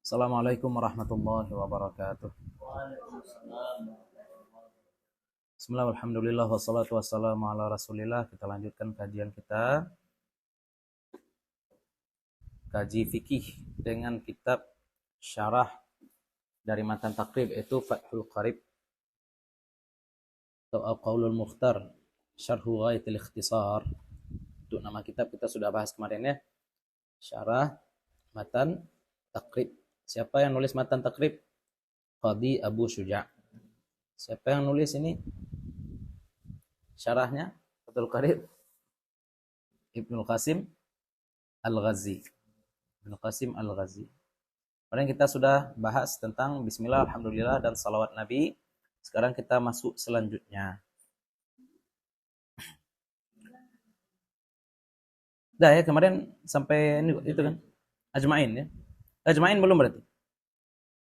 Assalamualaikum warahmatullahi wabarakatuh. Bismillah, alhamdulillah, wassalatu wassalamu ala rasulillah. Kita lanjutkan kajian kita, kaji fikih dengan kitab syarah dari matan takrib, yaitu Fathul Qarib atau Al-Qaulul Mukhtar Syarhu Ghayatil Ikhtisar. Itu nama kitab, kita sudah bahas kemarin ya. Syarah matan takrib. Siapa yang nulis matan takrib? Qadi Abu Syuja'. Siapa yang nulis ini? Syarahnya Fathul Qarib? Ibnul Qasim Al-Ghazi. Ibnul Qasim Al-Ghazi. Kemarin kita sudah bahas tentang Bismillah, Alhamdulillah, dan salawat Nabi. Sekarang kita masuk selanjutnya. Dah ya, kemarin sampai itu kan? Ajma'in ya? Ajma'in belum berarti?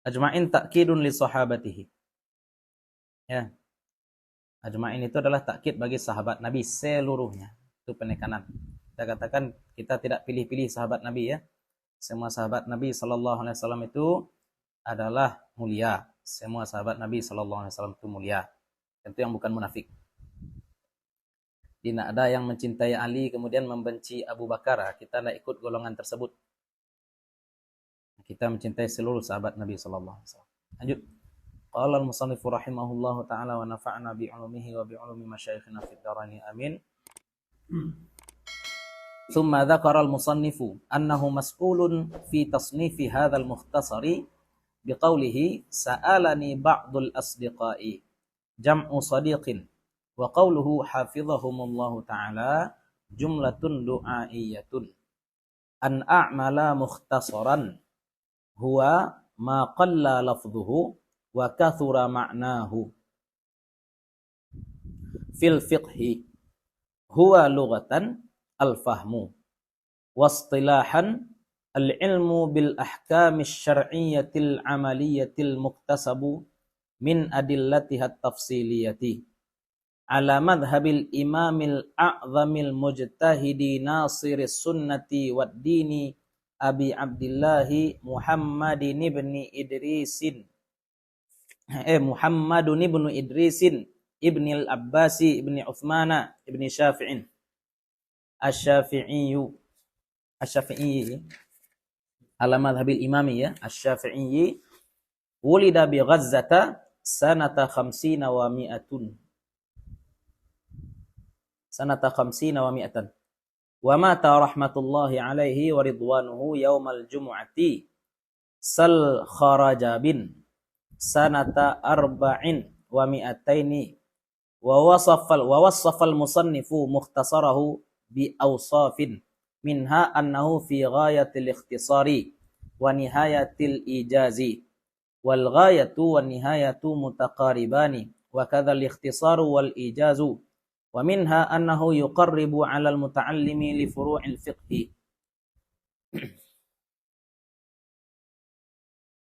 Ajma'in ta'kidun li sahabatihi. Ya. Ajma'in itu adalah takkid bagi sahabat Nabi seluruhnya. Itu penekanan. Kita katakan kita tidak pilih-pilih sahabat Nabi ya. Semua sahabat Nabi sallallahu alaihi wasallam itu adalah mulia. Semua sahabat Nabi sallallahu alaihi wasallam itu mulia. Tentu yang bukan munafik. Tidak ada yang mencintai Ali kemudian membenci Abu Bakar. Kita tidak ikut golongan tersebut. Kita mencintai seluruh sahabat Nabi sallallahu alaihi wasallam. Lanjut. Qala al-musannif rahimahullahu taala wa nafa'na bi 'ulumihi wa bi 'ulumi masyayikhina fid dharain amin. Thumma dzakara al-musannifu annahu mas'ulun fi tasnifi hadzal mukhtasari biqaulihi sa'alani ba'dul asdiqai jam'u sadiqin wa qawluhu hafizahumullahu ta'ala jumlatun du'aiyatun an a'mala mukhtasaran huwa ma qalla lafdhuhu wa kathura ma'nahu fil fiqhi huwa lughatan al-fahmu wastilahan al-ilmu bil ahkamish syar'iyyatil amaliyatil muktasabu min adillatihat tafsiliyati ala madhhabil imamil a'zamil mujtahidi nasiris sunnati wad dini Abi Abdillahi Muhammadin ibni Idrisin Muhammadun ibnu Idrisin ibni al-Abbasi ibni Uthmana ibni Syafi'in Asy-Syafi'i ala madhhabil imami ya Asy-Syafi'i wulida bi Ghazzata sanata 50 wa mi'atun sanata 50 wa mi'atan wa mata rahmatullahi alaihi wa ridwanuhu yaumal jumu'ati sal kharajabin sanata arba'in wa mi'ataini wa wassafal musannifu mukhtasarahu bi awsafin minha annahu fi ghayatil ikhtisari wa nihayatil ijazi wal ghayatu wan nihayatu mutaqaribani wa kadzal ikhtisaru wal ijazu wa minha annahu yuqarribu 'alal muta'allimi li furu'il fiqhi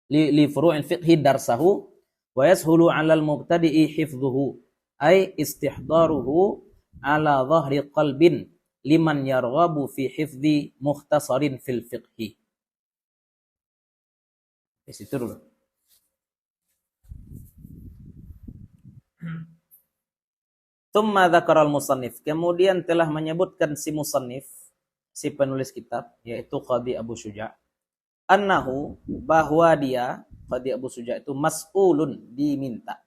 li furu'il fiqhi darsahu wa yashulu 'alal mubtadi'i hifdhuhu ay istihdaruhu 'ala dhahri qalbin liman yarghabu fi hifdhi mukhtasarin fil fiqhi. Di situ dulu. Tsumma dzakara al-musannif, kemudian telah menyebutkan si musannif, si penulis kitab, yaitu Qadi Abu Syuja', annahu, bahwa dia, Qadi Abu Syuja' itu mas'ulun, diminta.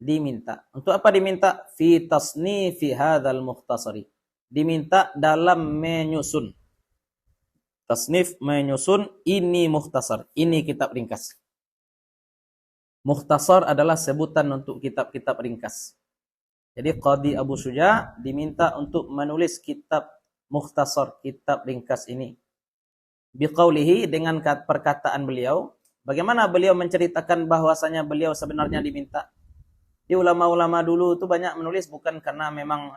Diminta. Untuk apa diminta? Fi tasnifi hadzal mukhtasari. Diminta dalam menyusun. Tasnif menyusun ini mukhtasar, ini kitab ringkas. Mukhtasar adalah sebutan untuk kitab-kitab ringkas. Jadi Qadi Abu Syuja' diminta untuk menulis kitab mukhtasar, kitab ringkas ini. Biqaulihi, dengan perkataan beliau. Bagaimana beliau menceritakan bahwasanya beliau sebenarnya diminta? Di ulama-ulama dulu itu banyak menulis bukan karena memang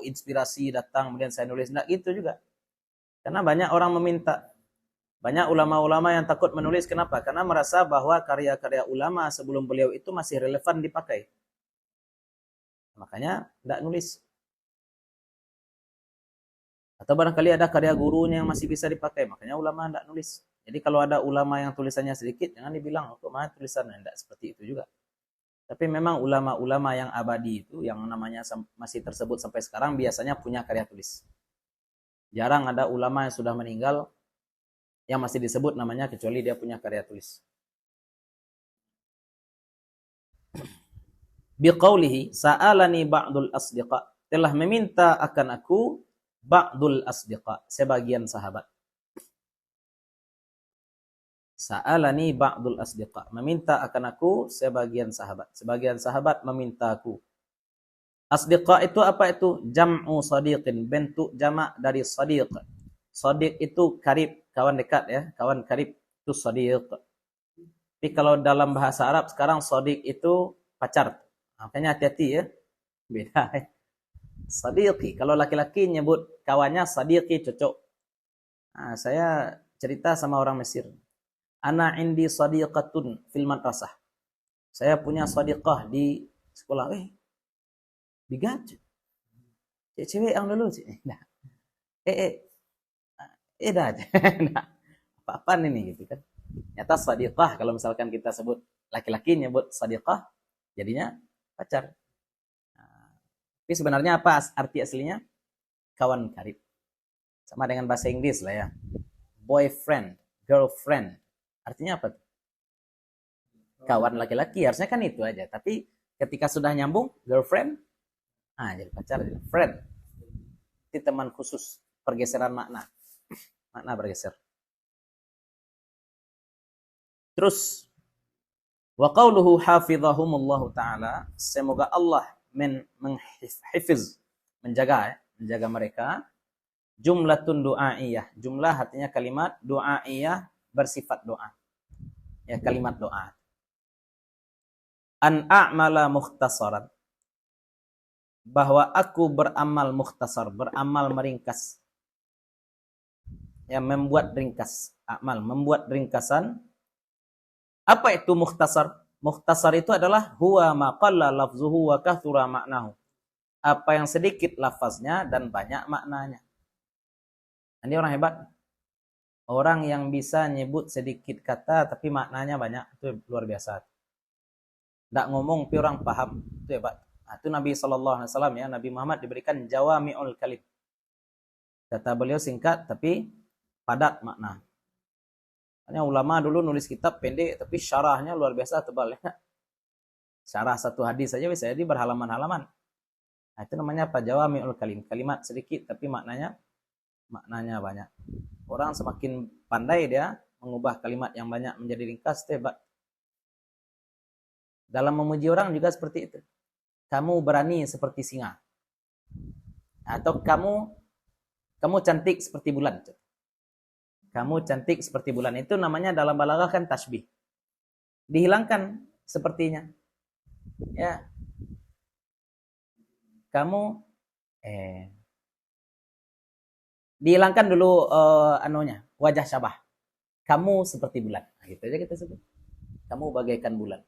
inspirasi datang kemudian saya nulis, enggak gitu juga. Karena banyak orang meminta. Banyak ulama-ulama yang takut menulis, kenapa? Karena merasa bahwa karya-karya ulama sebelum beliau itu masih relevan dipakai. Makanya tidak nulis. Atau barangkali ada karya gurunya yang masih bisa dipakai, makanya ulama tidak nulis. Jadi kalau ada ulama yang tulisannya sedikit, jangan dibilang, kok mana tulisannya, tidak seperti itu juga. Tapi memang ulama-ulama yang abadi itu, yang namanya masih tersebut sampai sekarang, biasanya punya karya tulis. Jarang ada ulama yang sudah meninggal, yang masih disebut namanya, kecuali dia punya karya tulis. Biqaulihi, sa'alani ba'dul asdiqa. Telah meminta akan aku, ba'dul asdiqa, sebagian sahabat. Sa'alani ba'dul asdiqa, meminta akan aku sebagian sahabat. Sebagian sahabat meminta aku. Asdiqa itu apa itu? Jam'u sadiqin, bentuk jamak dari sadiq. Sadiq itu karib, kawan dekat ya, kawan karib itu sadiq. Tapi kalau dalam bahasa Arab sekarang sadiq itu pacar. Makanya hati-hati ya. Beda ya. Sadiqi, kalau laki-laki nyebut kawannya sadiqi cocok. Nah, saya cerita sama orang Mesir. Ana indi sadiqatun fil madrasah. Saya punya sadiqah di sekolah. Digaji. Cewek yang dulu sih. Nah. Dah aja. Nah, apa-apaan ini gitu kan. Nyata sadiqah, kalau misalkan kita sebut laki-laki nyebut sadiqah, jadinya pacar. Nah, tapi sebenarnya apa arti aslinya? Kawan karib. Sama dengan bahasa Inggris lah ya. Boyfriend, girlfriend. Artinya apa? Kawan laki-laki, harusnya kan itu aja. Tapi ketika sudah nyambung, girlfriend, jadi pacar, friend. Itu teman khusus, pergeseran makna. Makna bergeser. Terus wa qauluhu hafizahumullahu taala, semoga Allah menghifiz, menjaga mereka. Jumlatun du'aiyah, jumlah artinya kalimat, du'aiyah bersifat doa. Ya, kalimat doa. An a'mala mukhtasaran, bahwa aku beramal mukhtasar, beramal meringkas. Ya, membuat ringkas, amal, membuat ringkasan. Apa itu mukhtasar? Mukhtasar itu adalah huwa ma qalla lafzuhu wa kathura maknahu. Apa yang sedikit lafaznya dan banyak maknanya. Ini orang hebat. Orang yang bisa nyebut sedikit kata tapi maknanya banyak, itu luar biasa. Tidak ngomong tapi orang paham, itu hebat. Nah, itu Nabi SAW ya, Nabi Muhammad diberikan jawami'ul kalim. Kata beliau singkat tapi padat makna. Hanya ulama dulu nulis kitab pendek tapi syarahnya luar biasa tebal ya. Syarah satu hadis saja bisa jadi berhalaman-halaman. Nah, itu namanya apa? Jawami'ul kalim. Kalimat sedikit tapi maknanya banyak. Orang semakin pandai dia mengubah kalimat yang banyak menjadi ringkas, hebat. Dalam memuji orang juga seperti itu. Kamu berani seperti singa. Atau kamu cantik seperti bulan. Kamu cantik seperti bulan. Itu namanya dalam balaghah kan tasbih. Dihilangkan sepertinya. Ya. Kamu dihilangkan dulu wajah syabah. Kamu seperti bulan. Nah, gitu aja kita sebut. Kamu bagaikan bulan.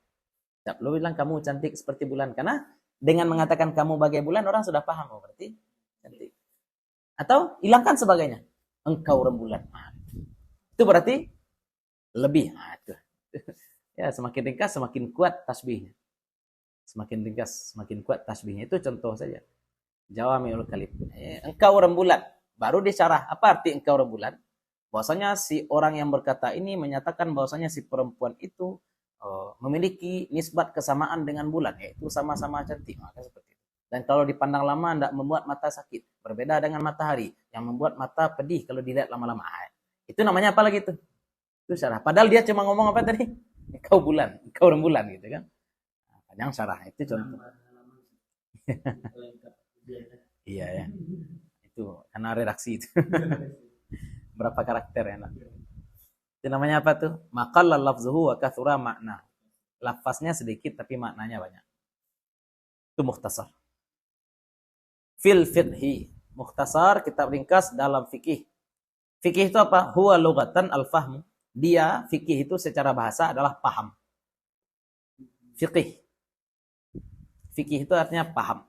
Lu bilang kamu cantik seperti bulan karena dengan mengatakan kamu bagai bulan orang sudah paham, oh berarti cantik. Atau hilangkan sebagainya. Engkau rembulan. Itu berarti lebih. Ya, semakin ringkas semakin kuat tasbihnya. Semakin ringkas semakin kuat tasbihnya. Itu contoh saja. Jawami'ul kalim. Engkau rembulan. Baru disyarah. Apa arti engkau rembulan? Bahwasanya si orang yang berkata ini menyatakan bahwasanya si perempuan itu memiliki nisbat kesamaan dengan bulan, yaitu sama-sama cantik. Maka seperti itu. Dan kalau dipandang lama tidak membuat mata sakit. Berbeda dengan matahari yang membuat mata pedih kalau dilihat lama-lama. Itu namanya apa lagi itu? Itu syarah. Padahal dia cuma ngomong apa tadi? Engkau bulan, engkau rembulan gitu kan. Panjang syarah. Itu contoh. Iya ya. Itu karena redaksi itu. Berapa karakter ya? Itu namanya apa tuh? Maqalla lafzuhu wa kathura makna. Lafaznya sedikit tapi maknanya banyak. Itu mukhtasar. Fil fiqhi. Mukhtasar kitab ringkas dalam fikih. Fikih itu apa? Huwa lughatan al-fahmu. Dia fikih itu secara bahasa adalah paham. Fikih. Fikih itu artinya paham.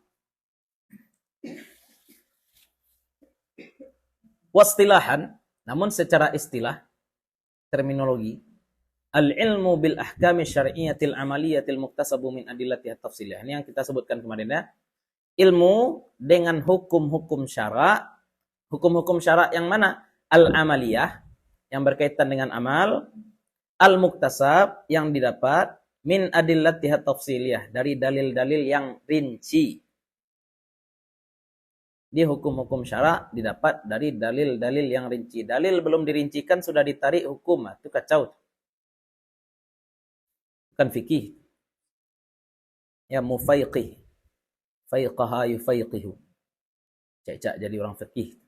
Wastilahan, namun secara istilah terminologi. Al-ilmu bil ahkami syar'iyyatil amaliyatil muktasabu min adillatiha tafsiliyah. Ini yang kita sebutkan kemarin ya. Ilmu dengan hukum-hukum syara. Hukum-hukum syara yang mana? Al-amaliyah, yang berkaitan dengan amal. Al-muktasab, yang didapat. Min adillatiha tafsiliyah, dari dalil-dalil yang rinci. Di hukum-hukum syara didapat dari dalil-dalil yang rinci. Dalil belum dirincikan sudah ditarik hukum. Itu kacau. Bukan fikih. Ya mufaiqih. Faiqaha yufaiqihu. Cek-cek jadi orang fikih.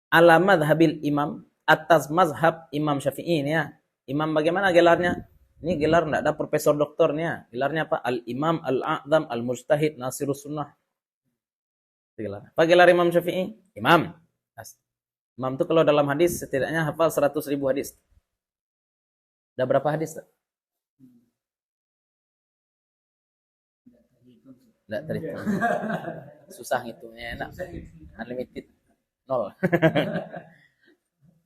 Ala madhabil imam. Atas mazhab Imam Syafi'i ini ya. Imam bagaimana gelarnya? Ini gelar enggak ada profesor doktornya. Gelarnya apa? Al-Imam Al-A'zam Al-Mujtahid Nasirus Sunnah. Gelar. Apa gelar Imam Syafi'i? Imam. Imam itu kalau dalam hadis setidaknya hafal 100.000 hadis. Ada berapa hadis? Tidak terhitung. Susah ngitungnya, enak. Unlimited. 0.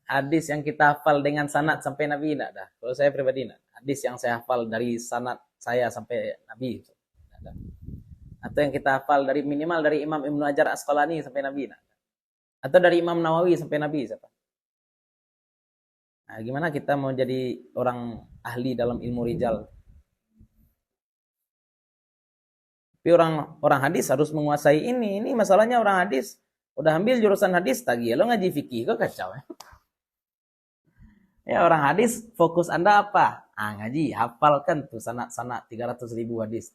Hadis yang kita hafal dengan sanad sampai Nabi tidak ada. Kalau saya pribadi tidak. Hadis yang saya hafal dari sanad saya sampai Nabi tidak ada. Atau yang kita hafal dari minimal dari Imam Ibnu Hajar Asqalani sampai Nabi tidak ada. Atau dari Imam Nawawi sampai Nabi siapa? Nah, gimana kita mau jadi orang ahli dalam ilmu rijal? Tapi orang hadis harus menguasai ini. Ini masalahnya orang hadis. Udah ambil jurusan hadis, tagih lo ngaji fikih, kok kacau ya. Ya orang hadis, fokus Anda apa? Ngaji, hafalkan tuh sanad 300.000 hadis.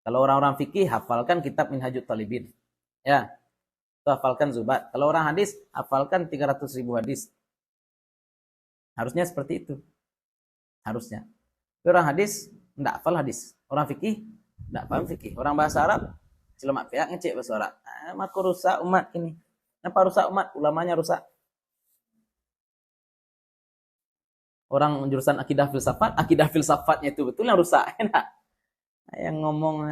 Kalau orang-orang fikih, hafalkan kitab Minhajut Talibin. Ya, itu hafalkan Zubat. Kalau orang hadis, hafalkan 300.000 hadis. Harusnya seperti itu. Harusnya. Tapi orang hadis, enggak hafal hadis. Orang fikih, enggak paham fikih. Orang bahasa Arab, celemak pihak ngecek bahasa Arab. Maka rusak umat ini. Kenapa rusak umat? Ulamanya rusak. Orang jurusan akidah filsafatnya itu betul yang rusak. Enak. Yang ngomong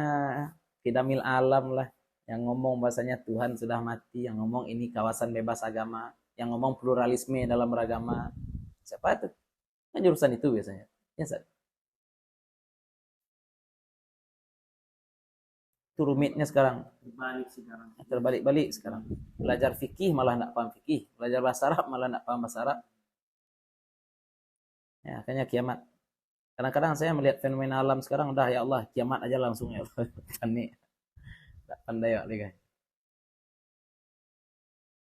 kidamil alam lah. Yang ngomong bahasanya Tuhan sudah mati. Yang ngomong ini kawasan bebas agama. Yang ngomong pluralisme dalam beragama. Siapa itu? Kan jurusan itu biasanya. Ya, itu rumitnya sekarang. Terbalik-balik sekarang. Belajar fikih malah enggak paham fikih. Belajar bahasa Arab malah enggak paham bahasa Arab. Ya, akhirnya kiamat. Kadang-kadang saya melihat fenomena alam sekarang udah ya Allah, kiamat aja langsung ya Allah. Kan nih. Enggak pandai ya, guys.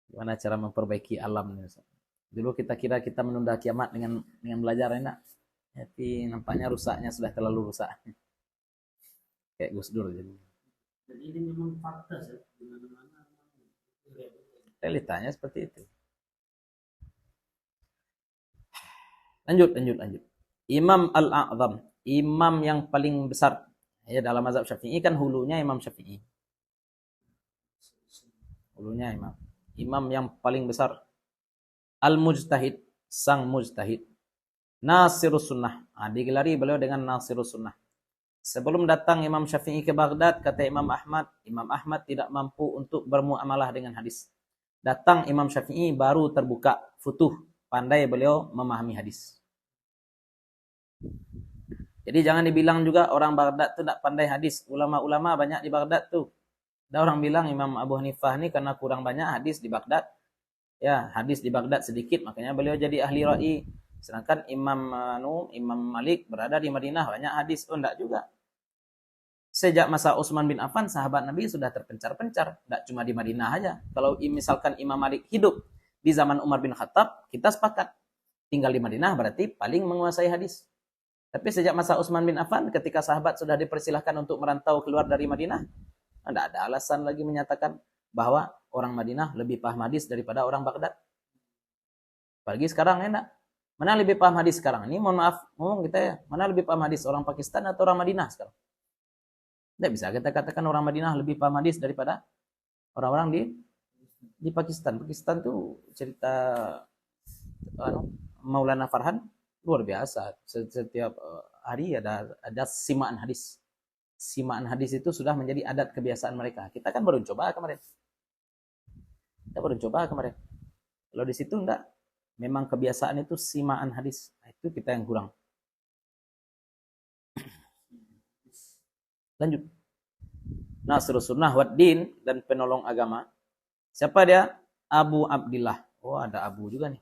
Gimana cara memperbaiki alam ini? Dulu kita kira kita menunda kiamat dengan belajar enak. Tapi nampaknya rusaknya sudah terlalu rusak. Kayak Gus Dur jadi. Dan ini memang fakta sih, di mana-mana realitanya seperti itu. Lanjut. Imam Al-A'zam, imam yang paling besar. Ya, dalam mazhab Syafi'i kan hulunya Imam Syafi'i. Hulunya imam. Imam yang paling besar. Al-Mujtahid, sang mujtahid. Nasirus Sunnah. Digelari beliau dengan Nasirus Sunnah. Sebelum datang Imam Syafi'i ke Baghdad, kata Imam Ahmad tidak mampu untuk bermuamalah dengan hadis. Datang Imam Syafi'i baru terbuka, futuh, pandai beliau memahami hadis. Jadi jangan dibilang juga orang Baghdad itu tidak pandai hadis. Ulama-ulama banyak di Baghdad tuh. Ada orang bilang Imam Abu Hanifah ini karena kurang banyak hadis di Baghdad. Ya, hadis di Baghdad sedikit, makanya beliau jadi ahli ra'i. Sedangkan Imam Malik berada di Madinah, banyak hadis. Oh, enggak juga. Sejak masa Utsman bin Affan, sahabat Nabi sudah terpencar-pencar. Enggak cuma di Madinah aja. Kalau misalkan Imam Malik hidup di zaman Umar bin Khattab, kita sepakat. Tinggal di Madinah berarti paling menguasai hadis. Tapi sejak masa Utsman bin Affan, ketika sahabat sudah dipersilahkan untuk merantau keluar dari Madinah, tidak ada alasan lagi menyatakan bahwa orang Madinah lebih paham hadis daripada orang Baghdad. Apalagi sekarang enak. Mana lebih paham hadis sekarang? Ini mohon maaf, ngomong kita ya. Mana lebih paham hadis, orang Pakistan atau orang Madinah sekarang? Tidak bisa kita katakan orang Madinah lebih paham hadis daripada orang-orang di Pakistan. Pakistan tuh cerita Maulana Farhan luar biasa. Setiap hari ada simaan hadis. Simaan hadis itu sudah menjadi adat kebiasaan mereka. Kita kan baru coba kemarin. Kalau di situ enggak. Memang kebiasaan itu simaan hadis. Itu kita yang kurang. Lanjut. Nasrus sunnah waddin, dan penolong agama. Siapa dia? Abu Abdillah. Oh, ada Abu juga nih.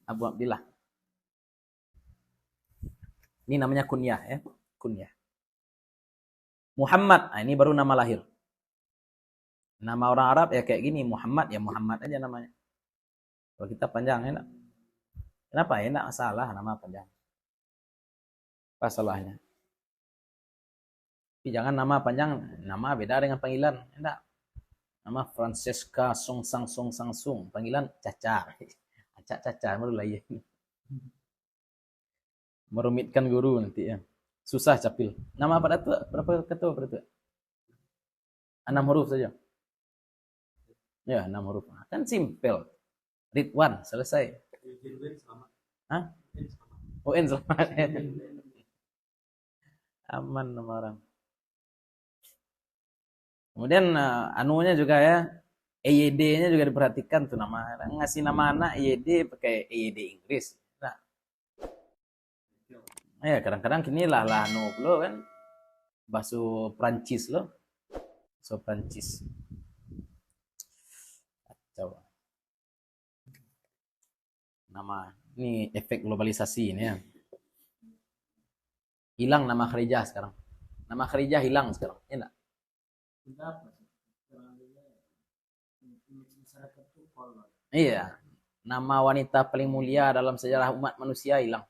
Abu Abdillah. Ini namanya kunyah ya. Kunyah. Muhammad. Nah, ini baru nama lahir. Nama orang Arab ya kayak gini. Muhammad ya Muhammad aja namanya. Kalau kita panjang enak. Kenapa? Enak salah nama panjang. Apa salahnya? Tapi jangan nama panjang, nama beda dengan panggilan. Enggak. Nama Francesca Song Sang Song Sang Sung, panggilan Caca. Caca baru lah ya. Merumitkan guru nanti ya. Susah capil. Nama apa datuk? Berapa ketua berapa? 6 huruf saja. Ya, 6 huruf. Kan simpel. Ridwan selesai. Hah? UN selamat. Aman nama orang. Kemudian anunya juga ya, EYD-nya juga diperhatikan tuh nama. Ngasih nama anak EYD pakai EYD Inggris. Nah. Ya kadang-kadang kini lah anu lo kan. Bahasa Prancis lo. Bahasa Prancis. Coba. Nama ini efek globalisasi ini ya. Hilang nama Khadijah sekarang. Nama Khadijah hilang sekarang. Ya enggak? Iya, nama wanita paling mulia dalam sejarah umat manusia hilang.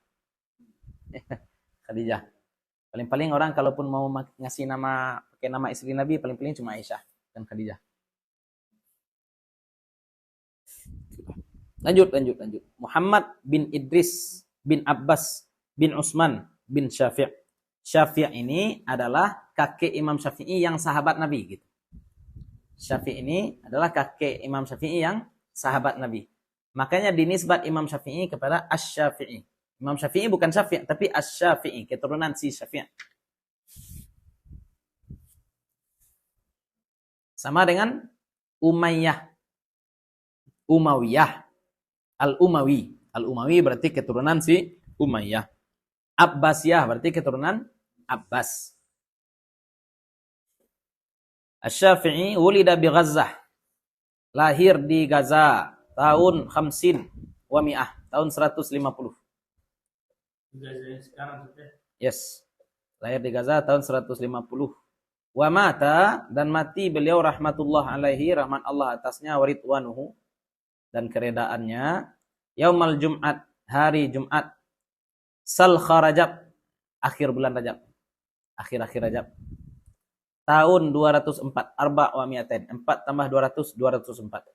Khadijah. Paling-paling orang kalaupun mau ngasih nama pakai nama istri Nabi paling-paling cuma Aisyah dan Khadijah. Lanjut. Muhammad bin Idris bin Abbas bin Utsman bin Syafi'. Syafi' ini adalah kakek Imam Syafi'i yang sahabat Nabi gitu. Syafi' ini adalah kakek Imam Syafi'i yang sahabat Nabi. Makanya dinisbat Imam Syafi'i kepada Asy-Syafi'i. Imam Syafi'i bukan Syafi' tapi Asy-Syafi'i, keturunan si Syafi'. Sama dengan Umayyah. Umayyah. Al-Umawi. Al-Umawi berarti keturunan si Umayyah. Abbasiyah berarti keturunan Abbas. Asy-Syafi'i wulida bi Gazzah. Lahir di Gaza tahun 50 wa mi'ah, tahun 150. Gaza yang sekarang sudah. Yes. Lahir di Gaza tahun 150. Wa mata, dan mati beliau rahmatullah alaihi, rahmat Allah atasnya, waridwanuhu, dan keredaannya, yaumal Jum'at, hari Jumat, Salkha Rajab, akhir bulan Rajab. Akhir-akhir Rajab. Tahun 204, arba' wa mi'atain. 4 tambah 200, 204.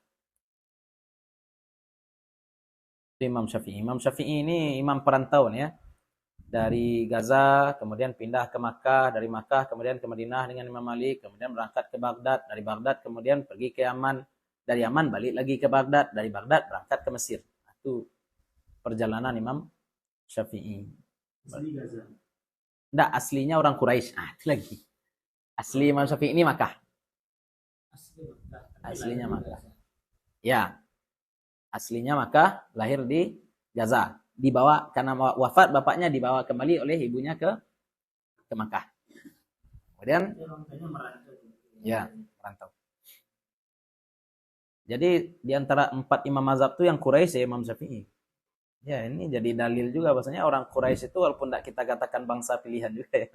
Imam Syafi'i. Imam Syafi'i ini imam perantau nih ya. Dari Gaza, kemudian pindah ke Makkah, dari Makkah kemudian ke Madinah dengan Imam Malik, kemudian berangkat ke Baghdad, dari Baghdad kemudian pergi ke Yaman, dari Yaman balik lagi ke Baghdad, dari Baghdad berangkat ke Mesir. Itu perjalanan Imam Syafi'i. Asli Gaza. Enggak, aslinya orang Quraisy. Itu lagi. Asli Imam Syafi'i ini Makkah. Aslinya Makkah. Ya. Aslinya Makkah, lahir di Gaza. Dibawa karena wafat bapaknya, dibawa kembali oleh ibunya ke Makkah. Kemudian ya, merantau. Jadi di antara 4 imam mazhab itu yang Quraisy ya Imam Syafi'i. Ya, ini jadi dalil juga bahwasanya orang Quraisy itu walaupun tidak kita katakan bangsa pilihan juga ya.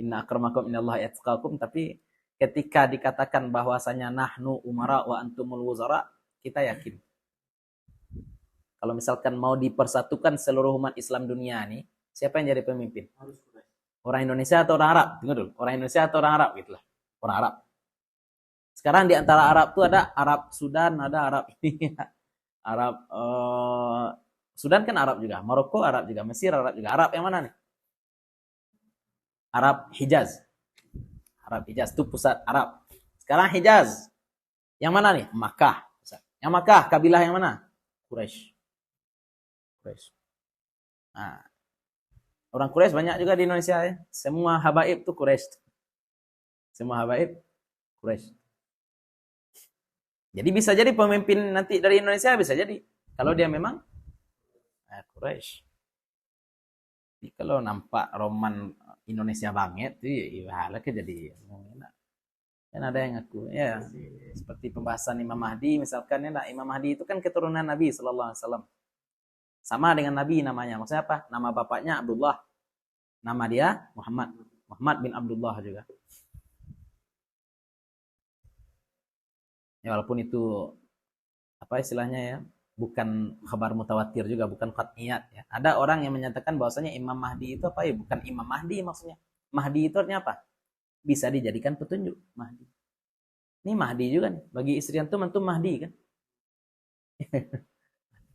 Inna akramakum inallahi atqakum, tapi ketika dikatakan bahwasanya nahnu umara wa antumul wuzara, kita yakin. Kalau misalkan mau dipersatukan seluruh umat Islam dunia nih, siapa yang jadi pemimpin? Orang Indonesia atau orang Arab? Tunggu dulu. Orang Indonesia atau orang Arab gitulah. Orang Arab. Sekarang di antara Arab tuh ada Arab Sudan, ada Arab Arab Sudan kan Arab juga, Maroko Arab juga, Mesir Arab juga. Arab yang mana nih? Arab Hijaz. Arab Hijaz itu pusat Arab. Sekarang Hijaz. Yang mana nih? Makkah. Yang Makkah kabilah yang mana? Quraisy. Nah, orang Quraisy banyak juga di Indonesia ya. Semua habaib tuh Quraisy. Semua habaib Quraisy. Jadi bisa jadi pemimpin nanti dari Indonesia bisa jadi kalau dia memang Quraisy. Jadi kalau nampak roman Indonesia banget tuh ya halak jadi enak. Kan ada yang ngaku ya seperti pembahasan Imam Mahdi misalkan ya Imam Mahdi itu kan keturunan Nabi sallallahu alaihi wasallam. Sama dengan Nabi namanya. Maksudnya apa? Nama bapaknya Abdullah. Nama dia Muhammad. Muhammad bin Abdullah juga. Ya walaupun itu apa istilahnya ya, bukan khabar mutawatir juga, bukan qat'iyat ya. Ada orang yang menyatakan bahwasanya Imam Mahdi itu apa ya? Bukan Imam Mahdi maksudnya. Mahdi itu artinya apa? Bisa dijadikan petunjuk, Mahdi. Ini Mahdi juga nih. Bagi istri antum Mahdi kan?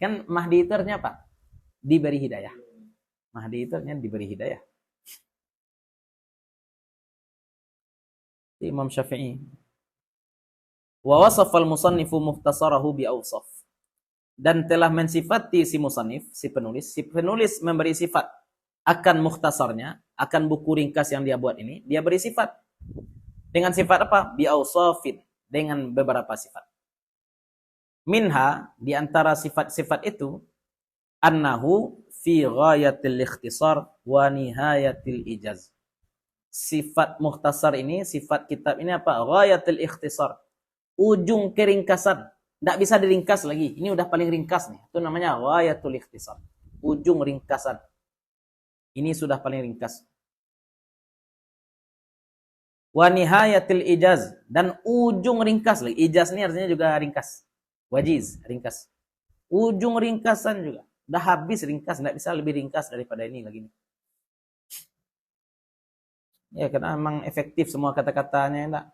Kan Mahdi itu artinya apa? Diberi hidayah. Mahdi itu artinya diberi hidayah. Imam Syafi'i. Wa wasafa al-musannifu mukhtasarahu bi awsaf. Dan telah mensifati si musannif, si penulis memberi sifat akan mukhtasarnya, akan buku ringkas yang dia buat ini, dia beri sifat. Dengan sifat apa? Bi awsafin, dengan beberapa sifat. Minha, di antara sifat-sifat itu, annahu fi ghayatil ikhtisar wa nihayatil ijaz. Sifat mukhtasar ini, sifat kitab ini apa? Ghayatil ikhtisar. Ujung keringkasan. Tidak bisa diringkas lagi. Ini udah paling ringkas nih. Itu namanya ghayatul ikhtisar. Ujung ringkasan. Ini sudah paling ringkas. Wa nihayatil ijaz. Dan ujung ringkas lagi. Ijaz ini artinya juga ringkas. Wajiz, ringkas. Ujung ringkasan juga. Udah habis ringkas. Tidak bisa lebih ringkas daripada ini lagi. Ya, karena memang efektif semua kata-katanya. Enggak.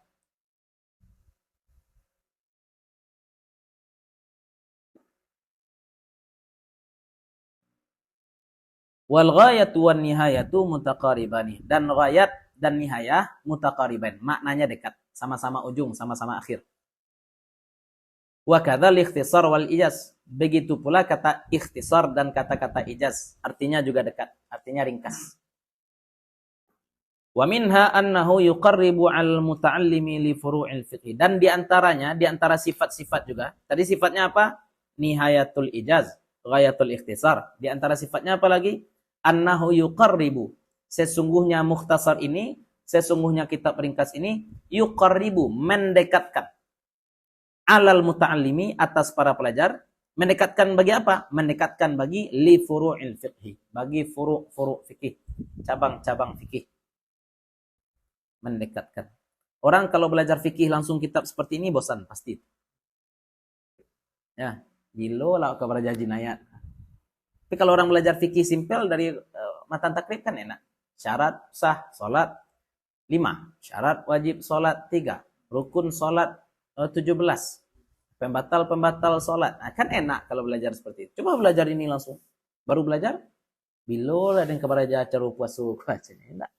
Wal ghayatu wan nihayatu mutaqaribani. Dan ghayat dan nihayah mutaqariban. Maknanya dekat. Sama-sama ujung, sama-sama akhir. Wa kadzal ikhtisar wal ijaz. Begitu pula kata ikhtisar dan kata-kata ijaz. Artinya juga dekat. Artinya ringkas. Wa minha annahu yuqarribu al muta'allimi li furu'il fiqh. Dan di antaranya, di antara sifat-sifat juga. Tadi sifatnya apa? Nihayatul ijaz. Ghayatul ikhtisar. Di antara sifatnya apa lagi? Annahu yuqarribu. Sesungguhnya mukhtasar ini, sesungguhnya kitab ringkas ini, yuqarribu, mendekatkan. Alal muta'allimi, atas para pelajar. Mendekatkan bagi apa? Mendekatkan bagi li furu'il fiqh. Bagi furu' fikih. Cabang-cabang fikih. Mendekatkan. Orang kalau belajar fikih langsung kitab seperti ini, bosan pasti. Ya, gilo lah kabar jinayat. Tapi kalau orang belajar fikih simpel dari matan takrib kan enak. Syarat sah salat 5, syarat wajib salat 3, rukun salat 17, pembatal salat. Nah, kan enak kalau belajar seperti itu. Coba belajar ini langsung. Baru belajar bilo ada yang kabar aja cara puasa enggak.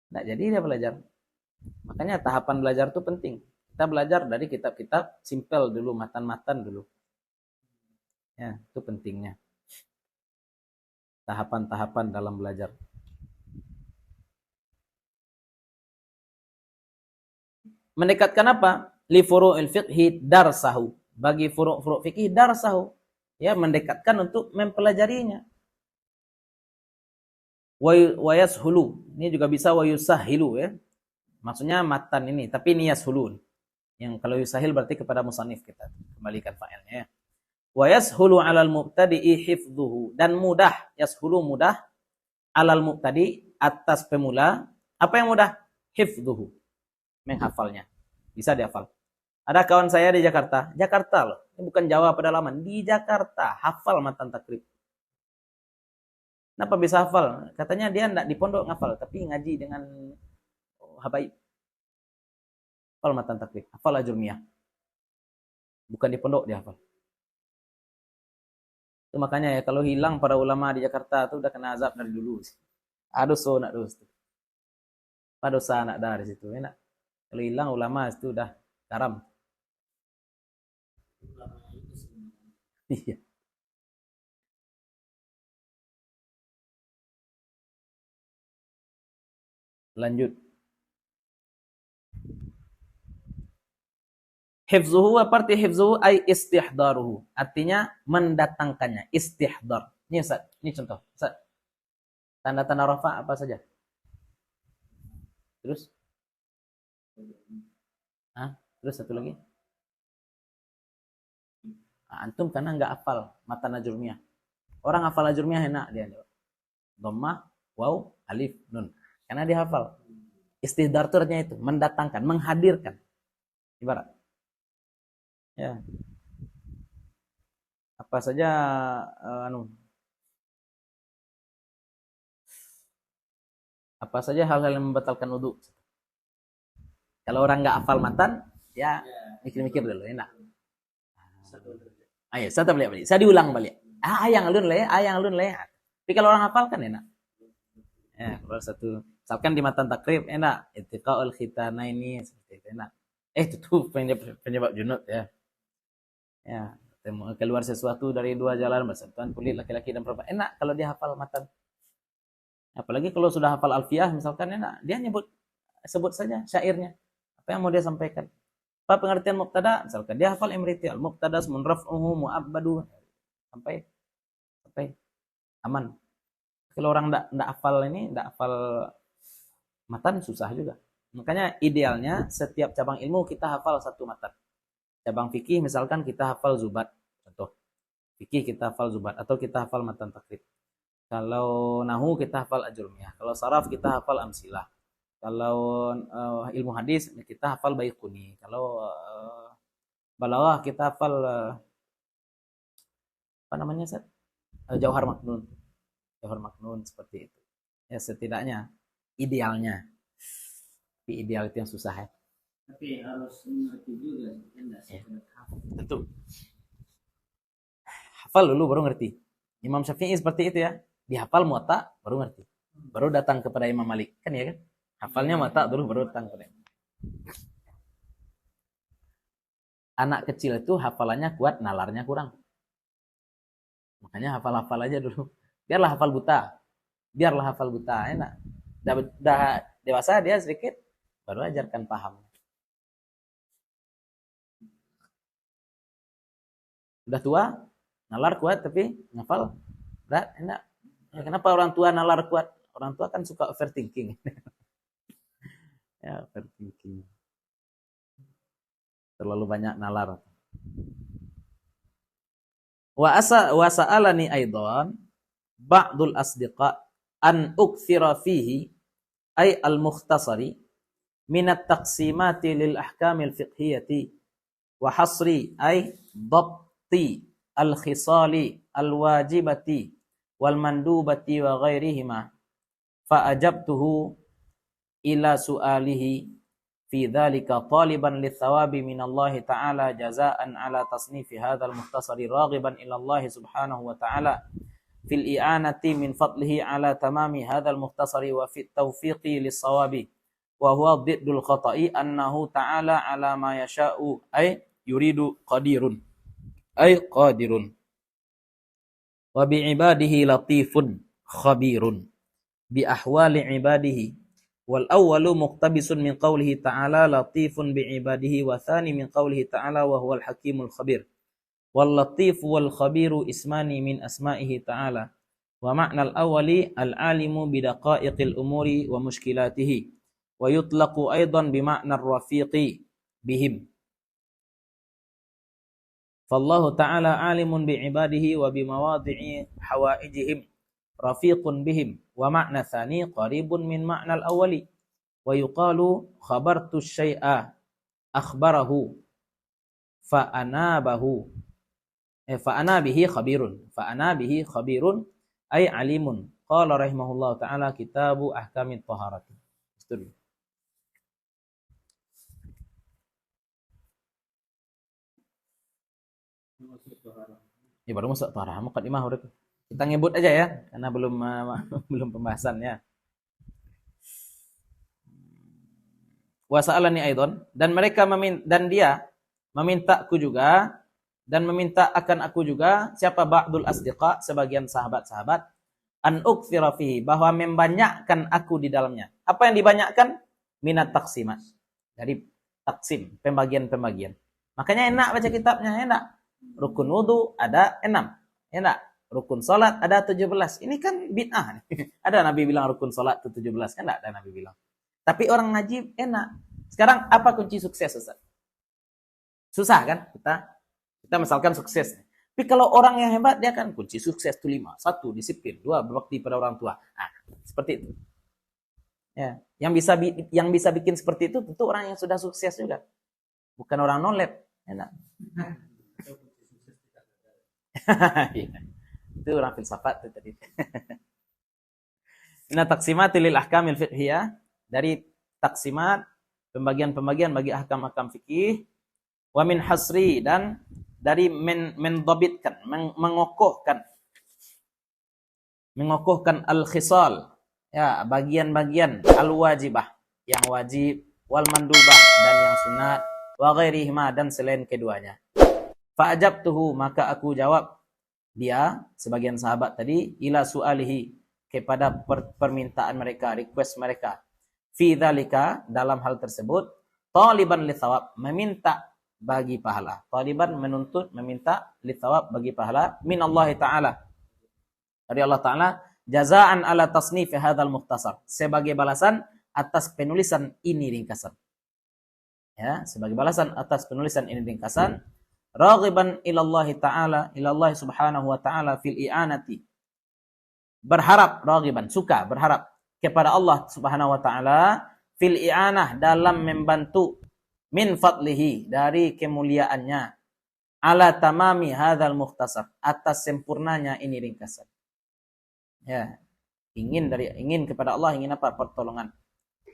Enggak jadi dia belajar. Makanya tahapan belajar itu penting. Kita belajar dari kitab-kitab simpel dulu, matan-matan dulu. Ya, itu pentingnya. Tahapan-tahapan dalam belajar. Mendekatkan apa? Li furu'il fiqhi darsahu. Bagi furu' fikih darsahu. Ya, mendekatkan untuk mempelajarinya. Wa yashulu. Ini juga bisa wa yusahilu ya. Maksudnya matan ini, tapi ini yashulun. Yang kalau yusahil berarti kepada musannif kita kembalikan fa'ilnya ya. Wa yashulu 'alal mubtadi'i hifdhuhu, dan mudah, yashulu mudah 'alal mubtadi, atas pemula. Apa yang mudah? Hifdhuhu, menghafalnya. Bisa dihafal. Ada kawan saya di Jakarta loh. Ini bukan Jawa pedalaman, di Jakarta hafal matan takrib. Kenapa bisa hafal? Katanya dia enggak di pondok ngafal, tapi ngaji dengan habaib. Hafal matan takrib, hafal ajurmiyah. Bukan di pondok dia hafal. Itu makanya ya kalau hilang para ulama di Jakarta itu udah kena azab dari dulu. Aduh so nak terus. Dosa nak dari situ enak. Kalau hilang ulama itu udah karam. Iya. Lanjut. Hifzuhu, apa arti hifzuhu? Ay istihdaruhu. Artinya mendatangkannya. Istihdar. Ini Ustaz, ini contoh. Ustaz, tanda-tanda rafa apa saja? Terus? Terus satu lagi? Antum karena nggak hafal matan ajrumiyah. Orang hafal ajrumiyah enak dia. Dhammah, waw, alif, nun. Karena dia hafal. Istihdar itu artinya itu, mendatangkan, menghadirkan. Ibarat. Ya. Apa saja apa saja hal-hal yang membatalkan wudu. Kalau orang nggak hafal matan, ya mikir-mikir dulu, enak. Ayo, saya balik. Saya diulang balik. Ayang alun le. Tapi kalau orang hafal kan enak. Ya, kalau satu, misalkan di matan takrib enak. Ittiqaul khitana ini seperti itu enak. Itu tuh penyebab junub ya. Ya, keluar sesuatu dari dua jalan bersentuhan kulit laki-laki dan perempuan. Enak kalau dia hafal matan. Apalagi kalau sudah hafal alfiyah misalkan enak, dia sebut saja syairnya. Apa yang mau dia sampaikan? Apa pengertian mubtada? Misalkan dia hafal imritial, mubtada ismun raf'uhu mu'abbadu sampai aman. Kalau orang enggak hafal matan susah juga. Makanya idealnya setiap cabang ilmu kita hafal satu matan. Cabang fikih misalkan kita hafal zubat, contoh. Fikih kita hafal zubat atau kita hafal matan takrib. Kalau nahu kita hafal ajrumiyah. Kalau saraf kita hafal amsilah. Kalau ilmu hadis kita hafal Baiquni. Kalau balaghah kita hafal apa namanya Ustaz? Jauhar Maknun. Jauhar Maknun seperti itu. Ya setidaknya idealnya. Tapi ideal itu yang susah ya. Tapi harus mengerti juga ya. Tentu. Hafal dulu baru ngerti. Imam Syafi'i seperti itu ya. Dihafal muwatta baru ngerti. Baru datang kepada Imam Malik. Kan ya kan? Hafalnya muwatta dulu baru datang kepada Imam. Anak kecil itu hafalannya kuat, nalarnya kurang. Makanya hafal-hafal aja dulu. Biarlah hafal buta. Enak. Dah dewasa dia sedikit baru ajarkan paham. Udah tua, nalar kuat tapi ngafal berat, enak. Ya, kenapa orang tua nalar kuat? Orang tua kan suka overthinking. Ya, overthinking. Terlalu banyak nalar. Wa sa'alani aidan ba'dul asdiqa an ukthira fihi ay al-mukhtasari min at-taqsimati lil ahkamil fiqhiyati wa hasri ay dhabti al-khisali al-wajibati wal mandubati wa ghairihima fa ajabtuhu ila su'alihi fi dhalika taliban lithawabi min Allah ta'ala jazaan ala tasnifi hadzal mukhtasari raghiban ila Allah subhanahu wa ta'ala fil i'anati min fadlihi ala tamami hadzal mukhtasari wa fit tawfiqi lis-sawabi wa huwa diddul khata'i annahu ta'ala ala ma yasha'u ay yuridu qadirun wa bi ibadihi latifun khabirun bi ahwali ibadihi wal awwalu muqtabisun min qawlihi ta'ala latifun bi ibadihi wa thani min qawlihi ta'ala wa huwal hakimul khabir wal latif wal khabiru ismani min asma'ihi ta'ala wa ma'nal awwali al alimu bi daqa'iqil umuri wa mushkilatihi wa yutlaqu aidan bi ma'nar rafiqi bihim. Fallahu ta'ala alimun bi'ibadihi wa bimawadi'i hawaijihim rafiqun bihim wa ma'na thani qaribun min ma'nal awwali wa yuqalu khabartu syai'a akhbarahu fa'ana bihi khabirun ay alimun qala rahimahullahu ta'ala kitabu ahkamit taharati. Setuju. Ya baru masuk taharah, mukadimah udah. Kita ngebut aja ya, karena belum pembahasan ya. Wa sa'alani aidan dan mereka dia memintaku juga dan meminta akan aku juga siapa ba'dul asdiqa sebagian sahabat-sahabat an uktsira fihi bahwa membanyakkan aku di dalamnya. Apa yang dibanyakkan? Minat taksimat. Dari taksim, pembagian-pembagian. Makanya enak baca kitabnya, enak. Rukun wudu ada 6. Enak. Rukun salat ada 17. Ini kan bid'ah. Ada Nabi bilang rukun salat itu 17, kan enggak ada Nabi bilang. Tapi orang ngaji enak. Sekarang apa kunci sukses, Ustaz? Susah kan? Kita misalkan sukses. Tapi kalau orang yang hebat, dia kan kunci sukses itu 5. 1, disiplin. 2, berbakti pada orang tua. Nah, seperti itu. Ya, yang bisa bikin seperti itu tentu orang yang sudah sukses juga. Bukan orang nolep. Enak. Itu orang filsafat itu tadi. Nah, taksimat lil ahkamil fiqhiyah, dari taksimat pembagian-pembagian bagi ahkam-ahkam fikih, wa min hasri, dan dari mendhabitkan, mengokohkan al-khisal, ya, bagian-bagian al-wajibah, yang wajib, wal mandubah, dan yang sunat, wa ghairihima, dan selain keduanya. Fa'ajabtuhu, maka aku jawab dia, sebagian sahabat tadi, ila su'alihi, kepada permintaan mereka, request mereka, fi dzalika, dalam hal tersebut, taliban li thawab, meminta bagi pahala. Taliban menuntut, meminta li thawab, bagi pahala, min Allah Ta'ala, dari Allah Ta'ala, jazaan ala tasnif hadzal mukhtasar, sebagai balasan atas penulisan ini ringkasan. Ya, sebagai balasan atas penulisan ini ringkasan, raghiban ilallahi ta'ala, ilallah subhanahu wa ta'ala fil i'anati, berharap, raghiban, suka, berharap kepada Allah subhanahu wa ta'ala, fil i'anah, dalam membantu, min fadlihi, dari kemuliaannya, ala tamami hadzal mukhtasar, atas sempurnanya ini ringkasan. Ya, ingin kepada Allah, ingin apa? Pertolongan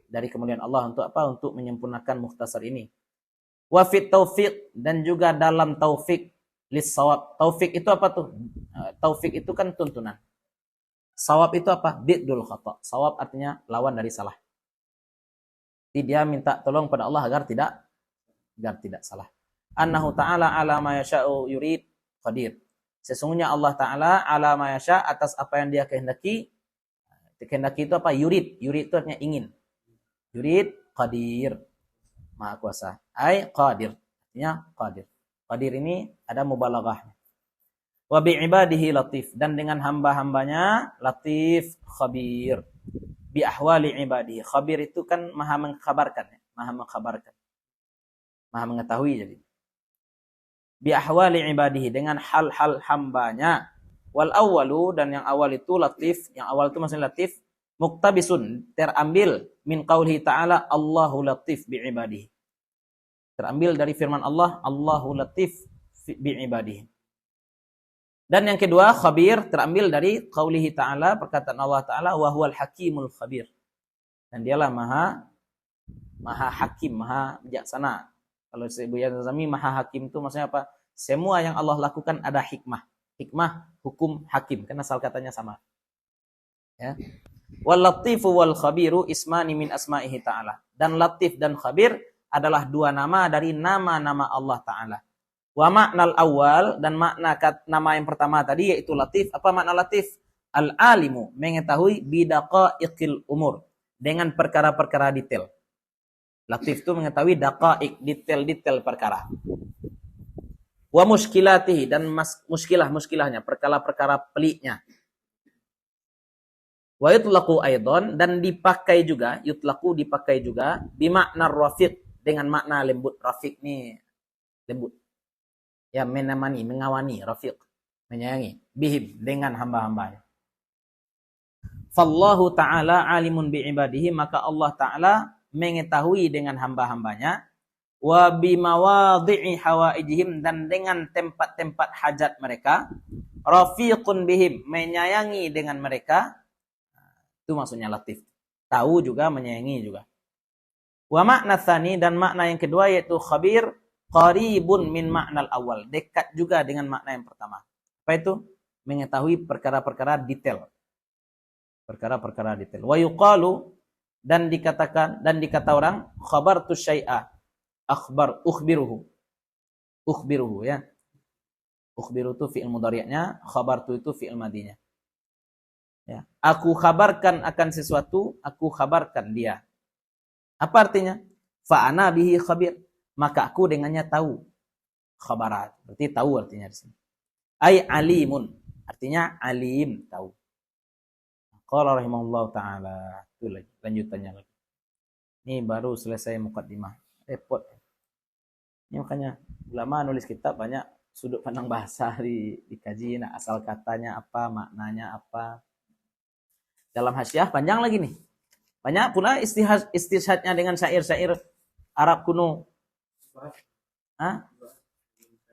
dari kemuliaan Allah, untuk apa? Untuk menyempurnakan mukhtasar ini. Wa fit taufiq, dan juga dalam taufik lis sawab. Taufik itu apa tuh? Taufik itu kan tuntunan. Sawab itu apa? Diddul khata. Sawab artinya lawan dari salah. Jadi dia minta tolong pada Allah agar tidak salah. Annahu ta'ala ala ma yasha'u yurid qadir. Sesungguhnya Allah Ta'ala ala ma yasha', atas apa yang dia kehendaki. Kehendaki itu apa? Yurid. Yurid itu artinya ingin. Yurid qadir, Maha Kuasa. Ai qadir, artinya qadir. Qadir ini ada mubalaghahnya. Wa bi ibadihi latif, dan dengan hamba-hambanya latif khabir. Bi ahwali ibadihi. Khabir itu kan maha mengkhabarkan, ya? Maha mengkhabarkan. Maha mengetahui jadi. Bi ahwali ibadihi, dengan hal-hal hambanya. Wal awwalu, dan yang awal itu latif, yang awal itu maksudnya latif, muktabisun, terambil min qaulihi ta'ala, Allahu latif bi ibadihi. Terambil dari firman Allah, Allahu latif bi ibadihi. Dan yang kedua, khabir, terambil dari qaulihi ta'ala, perkataan Allah Ta'ala, wa huwal hakimul khabir. Dan dialah maha hakim, maha bijaksana. Kalau Ibu Yazami, maha hakim itu maksudnya apa? Semua yang Allah lakukan ada hikmah. Hikmah, hukum, hakim. Karena asal katanya sama. Ya. Wal latifu wal khabiru ismani min asma'ihi ta'ala. Dan latif dan khabir adalah dua nama dari nama-nama Allah Ta'ala. Wa maknal awal, dan makna nama yang pertama tadi yaitu latif. Apa makna latif? Al-alimu, mengetahui bidaqaiqil umur, dengan perkara-perkara detail. Latif itu mengetahui daqaiq, detail-detail perkara. Wa muskilatihi, dan muskilahnya, perkara-perkara peliknya. Wa yutlaqu aidan, dan dipakai juga, dipakai juga bimakna rafiq, dengan makna lembut. Rafiq ni lembut. Ya, menamani, mengawani, rafiq, menyayangi, bihim, dengan hamba-hambanya. Fallahu ta'ala alimun bi'ibadihi, maka Allah Ta'ala mengetahui dengan hamba-hambanya, wa bimawadhi'i hawaijihim, dan dengan tempat-tempat hajat mereka, rafiqun bihim, menyayangi dengan mereka. Itu maksudnya latif. Tahu juga, menyayangi juga. Wa makna tsani, dan makna yang kedua yaitu khabir, qaribun min maknal awal, dekat juga dengan makna yang pertama. Apa itu? Mengetahui perkara-perkara detail. Perkara-perkara detail. Wa yuqalu, dan dikata orang, khabartu syai'a, ukhbiruhu, ya. Ukhbiru itu fi'il mudhari'nya, khabartu itu fi'il madhinya. Ya. Aku kabarkan akan sesuatu, aku kabarkan dia. Apa artinya? Fa'ana bihi khabir, maka aku dengannya tahu. Khabarat, berarti tahu artinya di sini. Ai alimun, Artinya alim, tahu. Qala rahimahullah taala. Itu lagi lanjutannya lagi. Ini baru selesai muqaddimah. Repot. Ini makanya ulama nulis kitab banyak sudut pandang bahasa dikaji, nah, asal katanya apa, maknanya apa. Dalam hasyiah panjang lagi nih. Banyak pula istishadnya dengan syair-syair Arab kuno. Hah?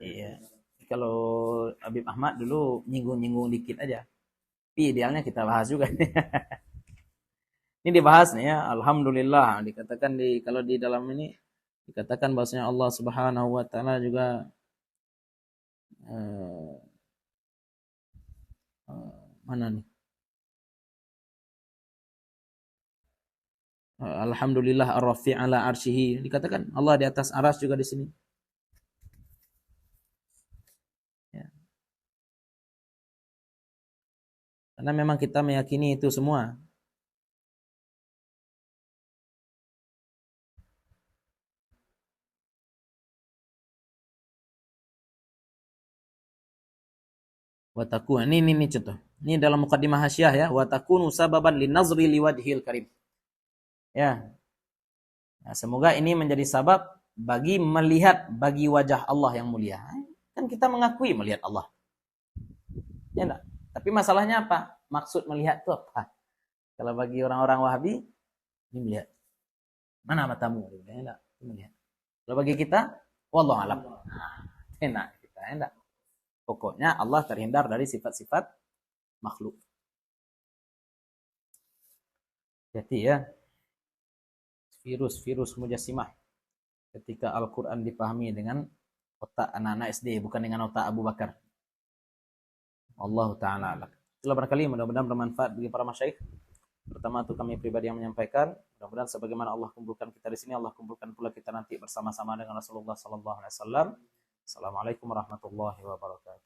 Iya. Kalau Habib Ahmad dulu nyinggung-nyinggung dikit aja. Tapi idealnya kita bahas juga. Ini dibahas nih ya. Alhamdulillah dikatakan kalau di dalam ini dikatakan bahwasanya Allah Subhanahu wa taala juga mana nih? Alhamdulillah ar-rafi' ala arsyihi. Dikatakan Allah di atas arsy juga di sini. Ya. Karena memang kita meyakini itu semua. Wataku, ini contoh. Ini dalam muqaddimah hasyiah ya, watakunu sababan linazri liwajhil karim. Ya. Nah, semoga ini menjadi sabab bagi melihat bagi wajah Allah yang mulia. Kan kita mengakui melihat Allah. Ya enggak? Tapi masalahnya apa? Maksud melihat itu apa? Kalau bagi orang-orang Wahabi, ini melihat. Mana matamu? Ya enggak? Melihat. Kalau bagi kita, wallahu alam. Nah, enak kita, enggak? Pokoknya Allah terhindar dari sifat-sifat makhluk. Jadi ya, virus mujassimah. Ketika Al-Quran dipahami dengan otak anak-anak SD, bukan dengan otak Abu Bakar. Allah Ta'ala alam. Itulah barangkali mudah-mudahan bermanfaat bagi para masyaikh. Pertama itu kami pribadi yang menyampaikan. Mudah-mudahan sebagaimana Allah kumpulkan kita di sini, Allah kumpulkan pula kita nanti bersama-sama dengan Rasulullah Sallallahu Alaihi Wasallam. Assalamualaikum warahmatullahi wabarakatuh.